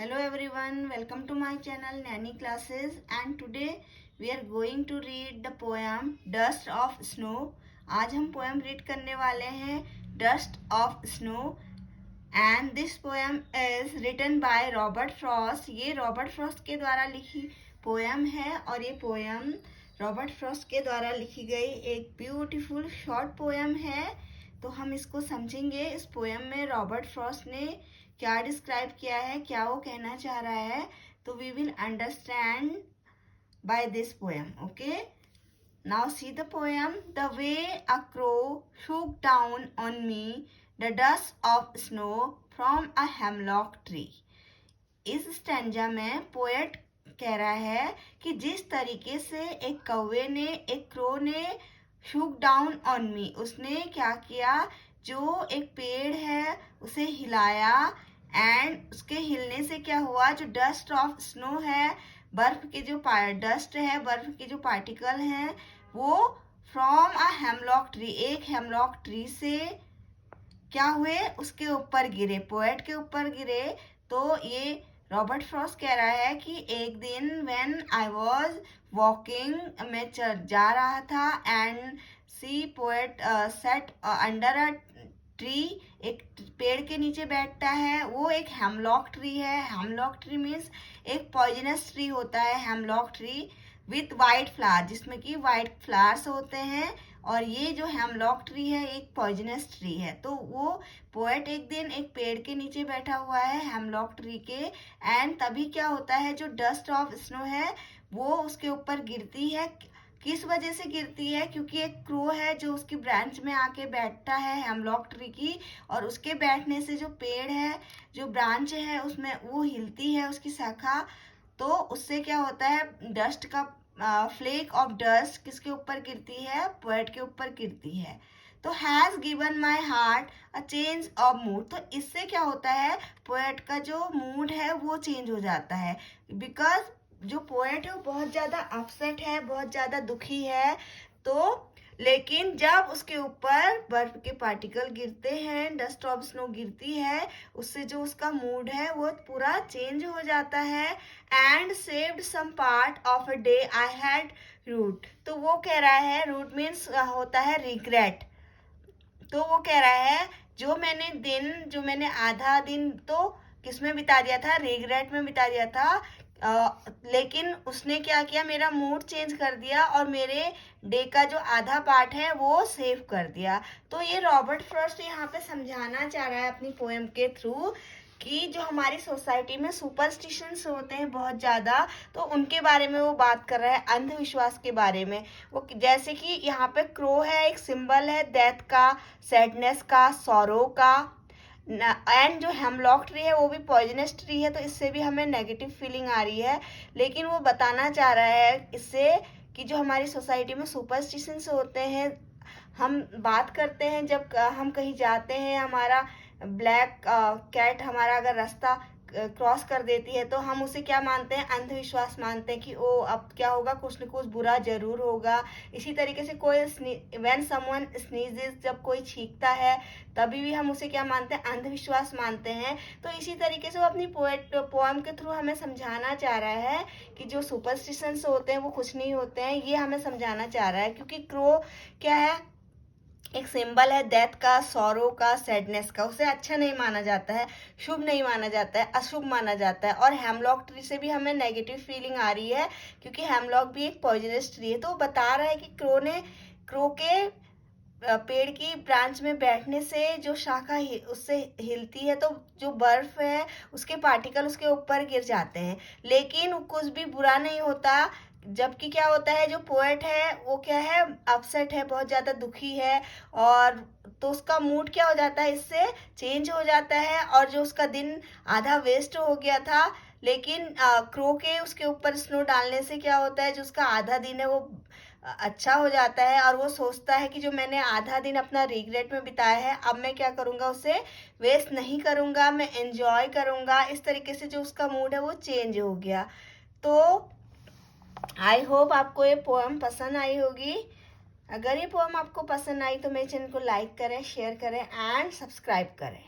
Hello everyone, welcome to my channel Nanny Classes, and today we are going to read the poem Dust of Snow. आज हम poem read करने वाले हैं Dust of Snow, and this poem is written by Robert Frost. ये Robert Frost के द्वारा लिखी poem है और ये poem Robert Frost के द्वारा लिखी गई एक beautiful short poem है। तो हम इसको समझेंगे। इस पोएम में रॉबर्ट फ्रॉस्ट ने क्या डिस्क्राइब किया है, क्या वो कहना चाह रहा है, तो we will understand by this poem. Okay, now see the poem. The way a crow shook down on me the dust of snow from a hemlock tree. इस स्टैंजा में पोएट कह रहा है कि जिस तरीके से एक कौवे ने, एक क्रो ने शूक डाउन ऑन मी, उसने क्या किया, जो एक पेड़ है उसे हिलाया, एंड उसके हिलने से क्या हुआ, जो डस्ट ऑफ स्नो है, बर्फ के जो डस्ट है, बर्फ के जो पार्टिकल हैं, वो फ्रॉम अ हेमलॉक ट्री, एक हेमलॉक ट्री से क्या हुए, उसके ऊपर गिरे, पोएट के ऊपर गिरे। तो ये रॉबर्ट फ्रॉस्ट कह रहा है कि एक दिन व्हेन आई वाज वॉकिंग, मैं जा रहा था, and see poet sat under a tree, एक पेड़ के नीचे बैठता है, वो एक हेमलॉक ट्री है। हेमलॉक ट्री मीन्स एक पॉइजनस ट्री होता है, hemlock tree with white flower, जिसमें कि वाइट फ्लावर्स होते हैं, और ये जो हेमलॉक ट्री है एक पॉइजनस ट्री है। तो वो पोएट एक दिन एक पेड़ के नीचे बैठा हुआ है हेमलॉक ट्री के, एंड तभी क्या होता है, जो डस्ट ऑफ स्नो है वो उसके ऊपर गिरती है। किस वजह से गिरती है, क्योंकि एक क्रो है जो उसकी ब्रांच में आके बैठता है हेमलॉक ट्री की, और उसके बैठने से जो पेड़ है, जो ब्रांच है उसमें वो हिलती है, उसकी शाखा। तो उससे क्या होता है, डस्ट का फ्लेक ऑफ डस्ट किसके ऊपर गिरती है, पोएट के ऊपर गिरती है। तो has given my heart a change of mood, तो इससे क्या होता है, पोएट का जो मूड है वो चेंज हो जाता है। बिकॉज जो पोएट है वो बहुत ज़्यादा अपसेट है, बहुत ज़्यादा दुखी है। तो लेकिन जब उसके ऊपर बर्फ के पार्टिकल गिरते हैं, डस्ट ऑफ स्नो गिरती है, उससे जो उसका मूड है वो पूरा चेंज हो जाता है। And saved some part of a day I had rued, तो वो कह रहा है, रूट मीन्स होता है रिग्रेट। तो वो कह रहा है जो मैंने आधा दिन तो किस में बिता दिया था, रिग्रेट में बिता दिया था, लेकिन उसने क्या किया, मेरा मूड चेंज कर दिया और मेरे डे का जो आधा पार्ट है वो सेव कर दिया। तो ये रॉबर्ट फ्रॉस्ट यहाँ पे समझाना चाह रहा है अपनी पोएम के थ्रू कि जो हमारी सोसाइटी में सुपरस्टिशंस होते हैं बहुत ज़्यादा, तो उनके बारे में वो बात कर रहा है, अंधविश्वास के बारे में। वो जैसे कि यहाँ पे क्रो है, एक सिंबल है डेथ का, सैडनेस का, सॉरो का, एंड जो हेमलॉक ट्री है वो भी पॉइजनस ट्री है, तो इससे भी हमें नेगेटिव फीलिंग आ रही है। लेकिन वो बताना चाह रहा है इससे कि जो हमारी सोसाइटी में सुपरस्टिशंस होते हैं, हम बात करते हैं जब हम कहीं जाते हैं, हमारा ब्लैक कैट हमारा अगर रास्ता क्रॉस कर देती है, तो हम उसे क्या मानते हैं, अंधविश्वास मानते हैं कि ओ अब क्या होगा, कुछ न कुछ बुरा जरूर होगा। इसी तरीके से कोई व्हेन समवन स्नीजेस, जब कोई छींकता है तभी भी हम उसे क्या मानते हैं, अंधविश्वास मानते हैं। तो इसी तरीके से वो अपनी पोएम के थ्रू हमें समझाना चाह रहा है कि जो सुपरस्टिशंस होते हैं वो कुछ नहीं होते हैं, ये हमें समझाना चाह रहा है। क्योंकि क्रो क्या है, एक सिंबल है डेथ का, सॉरो का, सैडनेस का, उसे अच्छा नहीं माना जाता है, शुभ नहीं माना जाता है, अशुभ माना जाता है। और हेमलॉक ट्री से भी हमें नेगेटिव फीलिंग आ रही है, क्योंकि हेमलॉक भी एक पॉइजनस ट्री है। तो बता रहा है कि क्रो के पेड़ की ब्रांच में बैठने से जो शाखा उससे हिलती है, तो जो बर्फ है उसके पार्टिकल उसके ऊपर गिर जाते हैं, लेकिन कुछ भी बुरा नहीं होता। जबकि क्या होता है, जो पोएट है वो क्या है, अपसेट है, बहुत ज़्यादा दुखी है, और तो उसका मूड क्या हो जाता है, इससे चेंज हो जाता है, और जो उसका दिन आधा वेस्ट हो गया था, लेकिन क्रो के उसके ऊपर स्नो डालने से क्या होता है, जो उसका आधा दिन है वो अच्छा हो जाता है, और वो सोचता है कि जो मैंने आधा दिन अपना रिग्रेट में बिताया है, अब मैं क्या करूँगा, उसे वेस्ट नहीं करूँगा, मैं एंजॉय करूँगा। इस तरीके से जो उसका मूड है वो चेंज हो गया। तो आई होप आपको ये पोएम पसंद आई होगी। अगर ये पोएम आपको पसंद आई तो मेरे चैनल को लाइक करें, शेयर करें एंड सब्सक्राइब करें।